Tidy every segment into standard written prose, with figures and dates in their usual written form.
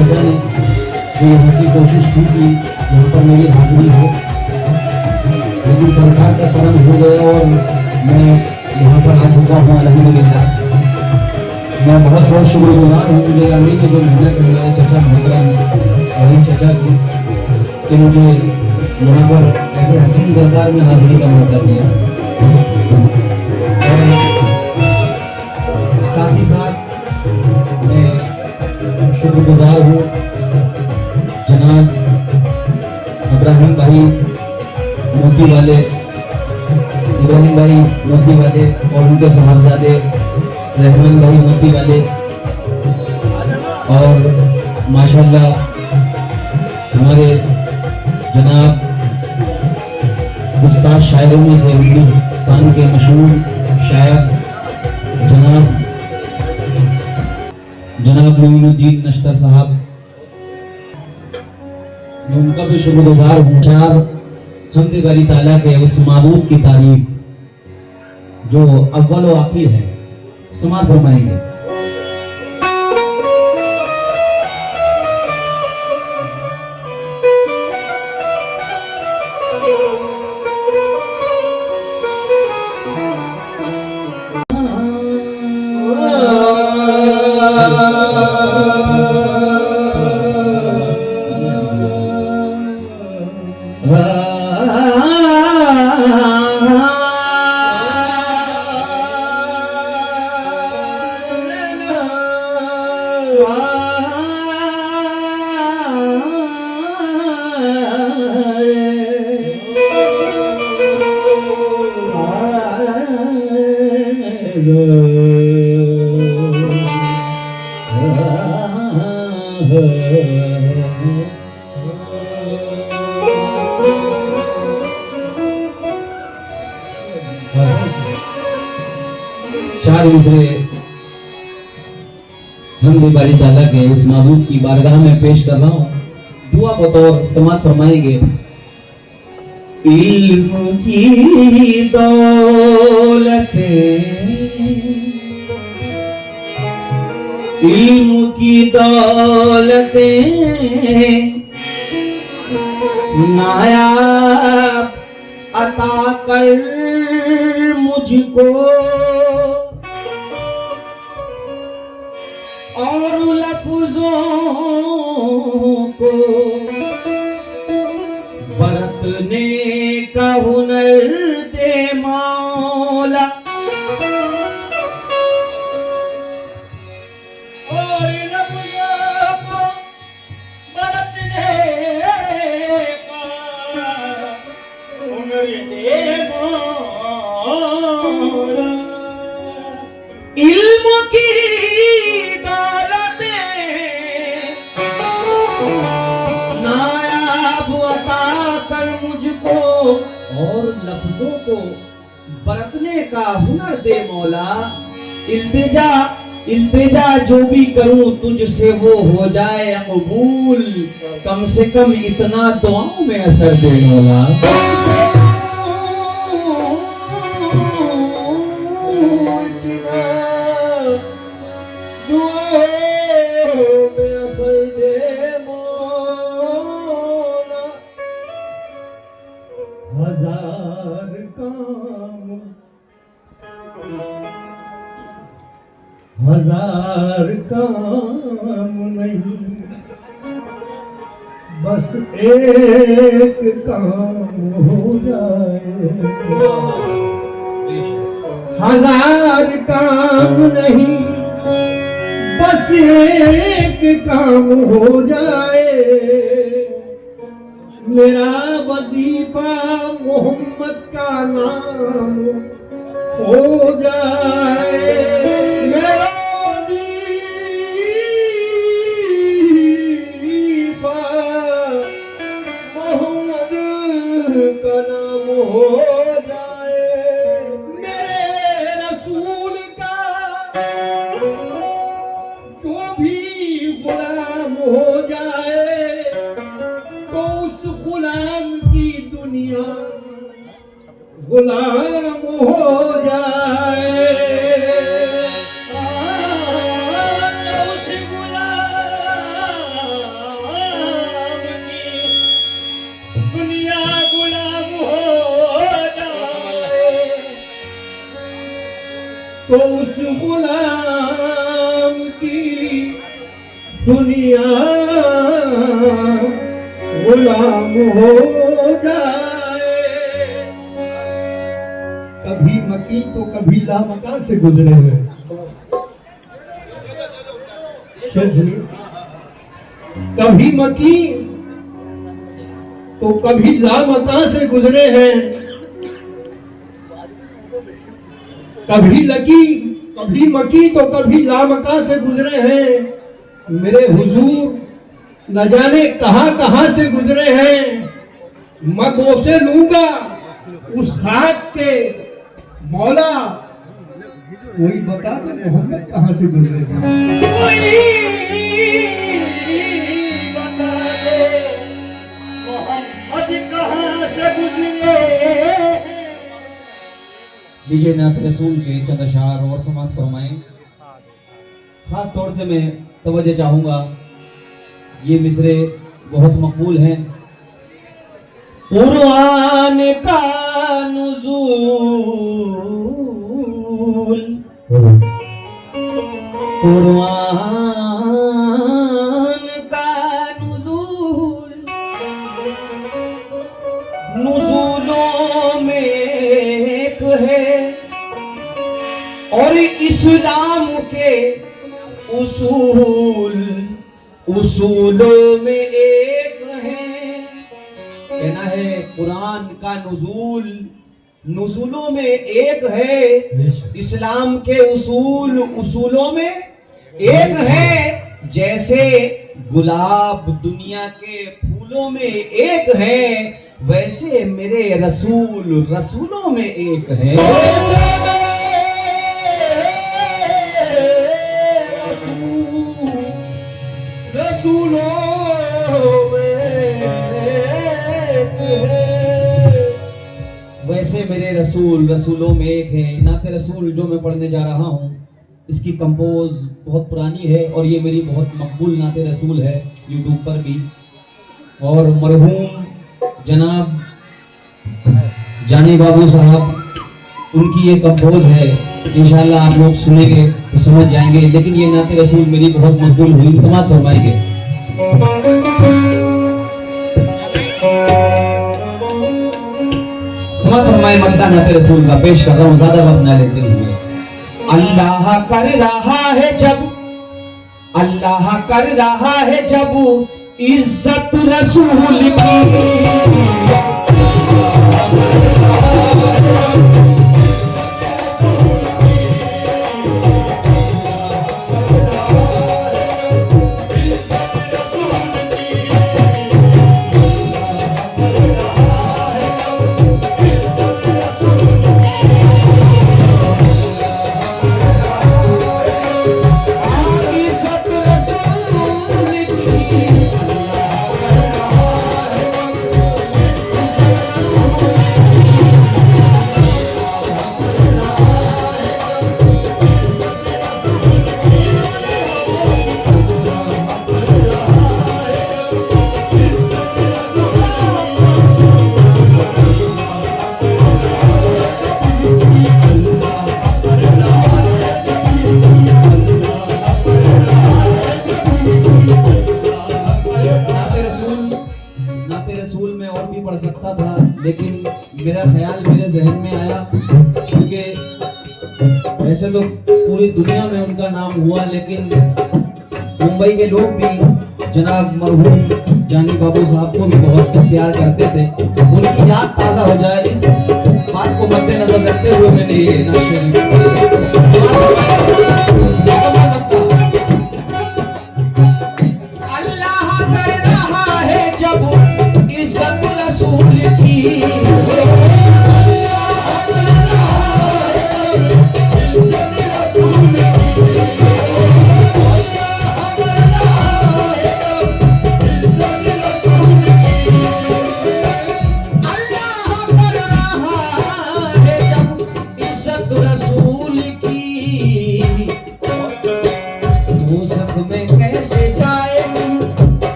चचा ने जो यहाँ की कोशिश की कि यहाँ पर मेरी हाजिरी हो, लेकिन सरकार का कर्म हो गया और मैं यहाँ पर आ चुका हूँ अल्हम्दुलिल्लाह। मैं बहुत बहुत शुक्रगुजार हूँ मुझे आने की जो मेहनत है मेरे चचा मोहतरम वही चचा की कि मुझे यहाँ पर ऐसे हसीन दरबार में हाजिरी का मौका दिया। और साथ ही साथ मैं शुक्रगुजार हूँ जनाब इब्राहिम भाई मोती वाले, इब्राहिम भाई मोती वाले और उनके साहबजादे रहमान भाई मोती वाले, और माशाल्लाह हमारे जनाब उस्ताद शायरों में से हिंदुस्तान के मशहूर शायर जनाब मोइनुद्दीन नश्तर साहब, मैं उनका भी शुक्रगुजार हूँ। चार हम्द बारी ताला के उस माबूद की तारीफ जो अव्वल व आखिर है, समात फरमाएंगे। चार मिसरे हम्द बारी ताला के उस माबूद की बारगाह में पेश कर रहा हूँ, दुआ बतौर समात फरमाएंगे। इल्म की दौलत, इल्म की दौलत नायाब अता कर मुझको, और लफ्जों को बरतने का हुनर दे मौला, और लफ्जों को बरतने का हुनर दे मौला। इल्म की और लफ्जों को बरतने का हुनर दे मौला। इल्तिजा इल्तिजा जो भी करूं तुझसे वो हो जाए मकबूल, कम से कम इतना दुआओं में असर दे मौला। हजार काम नहीं, बस एक काम हो जाए। हजार काम नहीं, बस एक काम हो जाए। मेरा वजीफा मोहम्मद का नाम हो जाए। मेरा गुलाम हो जाए। उस गुलाम तो उस गुलाम की दुनिया गुलाम हो जाए। कभी मकी तो कभी लामका से गुजरे हैं। कभी मकी तो कभी लामका से गुजरे हैं। कभी मकी तो कभी लामका से गुजरे हैं। मेरे हुजूर न जाने कहां से गुजरे हैं। मैं बोसे लूंगा उस खाक के मौला, कोई बता दे मोहम्मद कहां से गुजरे हैं। विजय नाथ रसूल के चंद अशार और समाप्त फरमाएं। खास तौर से मैं तवज्जो चाहूंगा, ये मिसरे बहुत मकबूल हैं। कुरान का नुज़ूल, कुरान का नुज़ूल, नुज़ूलों में एक है और इस्लाम के उसूलों में एक है। कहना है कुरान का नुज़ूलों में एक है, इस्लाम के उसूलों में एक है। जैसे गुलाब दुनिया के फूलों में एक है, वैसे मेरे रसूलों में एक है। वैसे मेरे रसूलों में एक है। नाते रसूल जो मैं पढ़ने जा रहा हूँ, इसकी कंपोज बहुत पुरानी है और ये मेरी बहुत मकबूल नाते रसूल है यूट्यूब पर भी। और मरहूम जनाब जानी बाबू साहब, उनकी ये कंपोज है। इंशाल्लाह आप लोग सुनेंगे तो समझ जाएंगे। लेकिन ये नाते रसूल मेरी बहुत मकबूल हुई, समाप्त फरमाएंगे। समाप्त फरमाए मक्ता नाते रसूल का पेश कर रहा हूँ, ज्यादा वक्त ना लेते हुए। अल्लाह कर रहा है जब इज्जत रसूल की। लेकिन मेरा ख्याल मेरे जहन में आया, क्योंकि वैसे तो पूरी दुनिया में उनका नाम हुआ, लेकिन मुंबई के लोग भी जनाब मरहूम जानी बाबू साहब को भी बहुत प्यार करते थे। उनकी याद ताज़ा हो जाए, इस बात को मद्देनजर रखते हुए मैंने ये अल्लाह कर रहा है जब इज्जत रसूल की।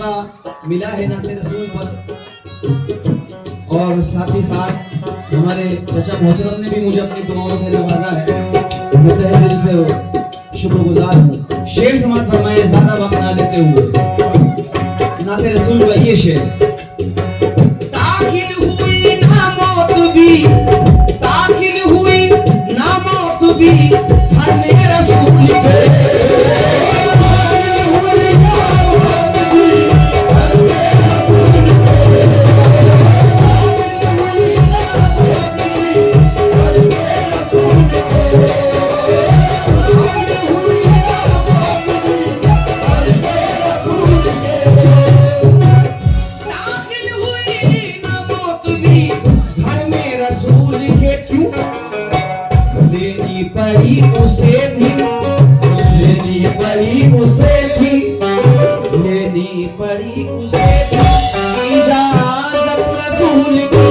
सदका मिला है नाते रसूल पर, और साथ ही साथ हमारे चचा मोहतरम ने भी मुझे अपनी दुआओं से नवाजा है। मैं तहे दिल से शुक्रगुजार हूँ। शेर समाज फरमाए ज्यादा वक्त ना लेते हुए नाते रसूल का ये शेर। दाखिल हुई ना मौत भी, दाखिल हुई ना मौत भी घर में रसूल के। उसे भी लेनी पड़ी, उसे भी लेनी पड़ी, उसे भी इजाज़त रसूल की।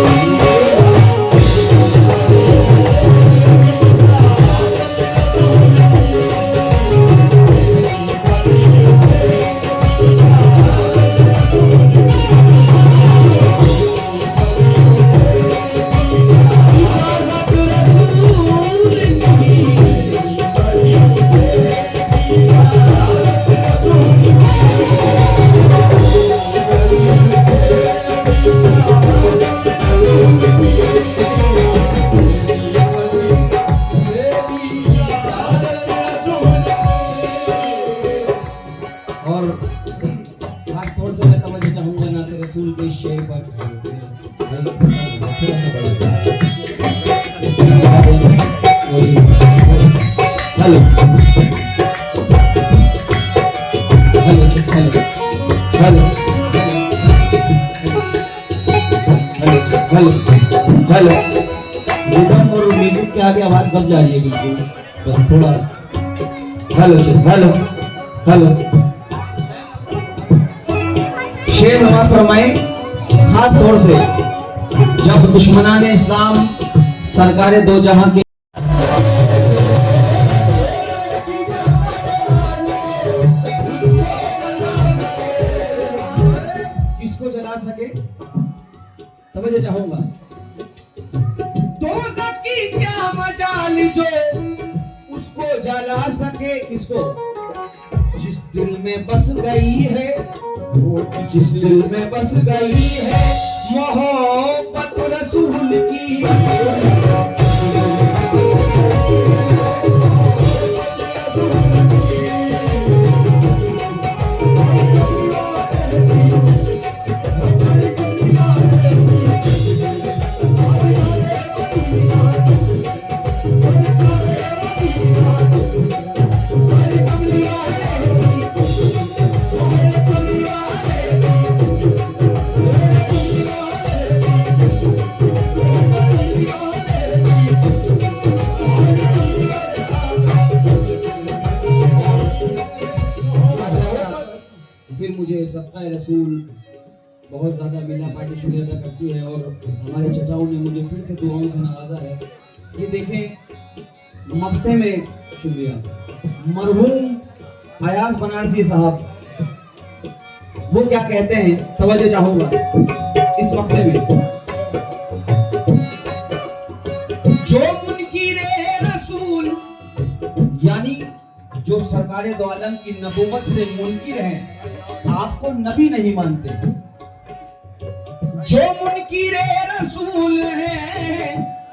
खास तौर से मैं तवज्जो चाहूंगा नाते रसूल के शेर पर। Hello hello hello hello hello rhythm और म्यूजिक के आगे आवाज दब जा रही है बिल्कुल, बस थोड़ा। हेलो हेलो हेलो शेर नवाज फरमाए खास तौर से जब दुश्मनान इस्लाम सरकारे दो जहां के इसको जला सके, तवज्जो चाहूंगा। दोज़ख की क्या मजाल जो उसको जला सके, किसको? जिस दिल में बस गई है, जिस दिल में बस गई है मोहब्बत रसूल की। फिर मुझे सदका रसूल बहुत ज़्यादा मिला पार्टी शुक्रिया अदा करती है, और हमारे चचाओं ने मुझे फिर से दुआओं से नवाजा है। ये देखें मफ्ते में, शुक्रिया, मरहूम अयाज बनारसी साहब वो क्या कहते हैं, तवज्जो चाहूंगा इस मफ्ते में। जो मुनकिरे रसूल यानी जो सरकारे दो आलम की नबूवत से मुनकिर हैं, आपको नबी नहीं मानते। जो मुनकिरे रसूल हैं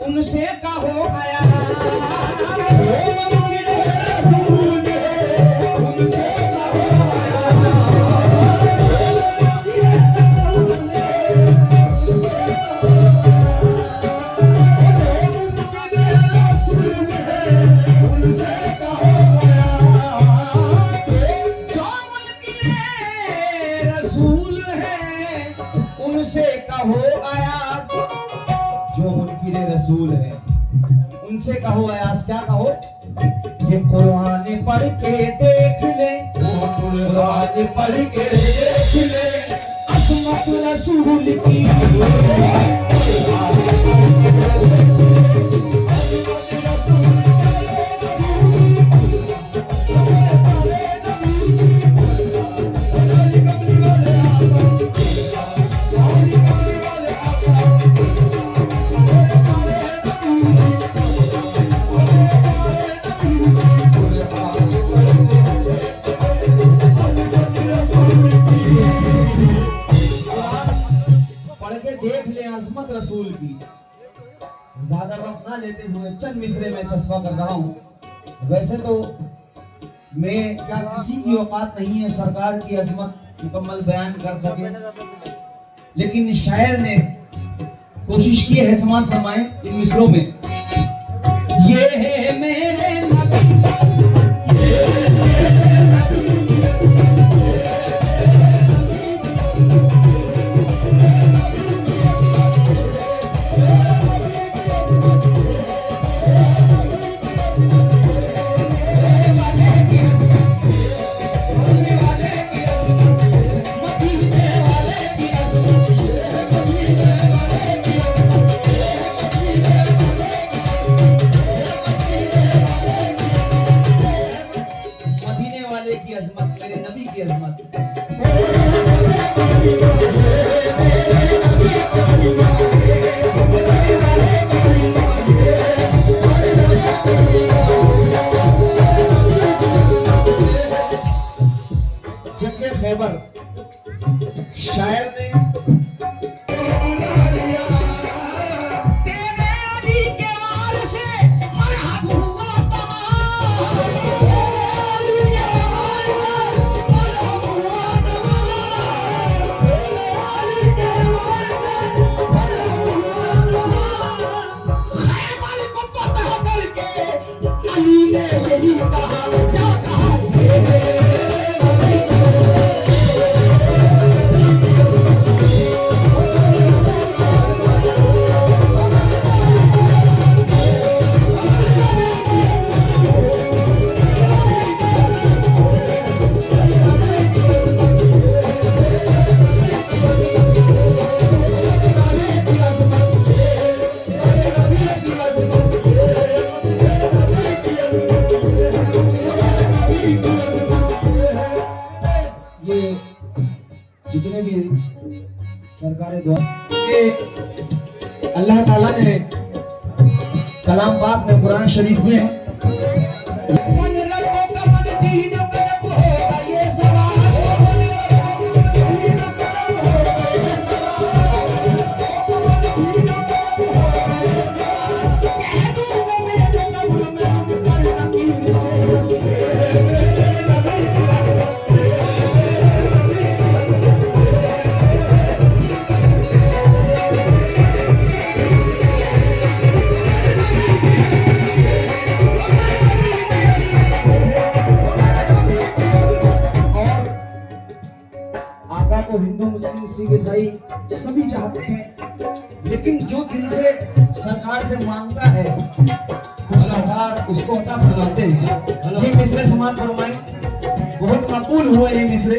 उनसे कहो आया, रसूल है उनसे कहो अयास, क्या कहो? ये कुरान पढ़ के देख ले, कुरान पढ़ के देख ले असमत रसूल की। रसूल की। ज्यादा वक्त ना लेते हुए चंद मिसरे में चस्पा कर रहा हूँ। वैसे तो मैं क्या किसी की औकात नहीं है सरकार की अजमत मुकम्मल बयान कर सके, लेकिन शायर ने कोशिश की है, समाज फरमाए इन मिसरों में। ये है मेरे नबी का अजमत, ये है मेरे नबी की अजमत, मेरे नबी की अजमत। जंगे खैबर शायर ने जितने भी सरकारें द्वारा अल्लाह ताला ने कलाम पाक में कुरान शरीफ में को हिंदू मुस्लिम सिख ईसाई सभी चाहते हैं, लेकिन जो दिल से सरकार से मांगता है तो सरकार उसको अता फरमाते हैं। ये मिसरे समाज फरमाए बहुत मकबूल हुए ये मिसरे।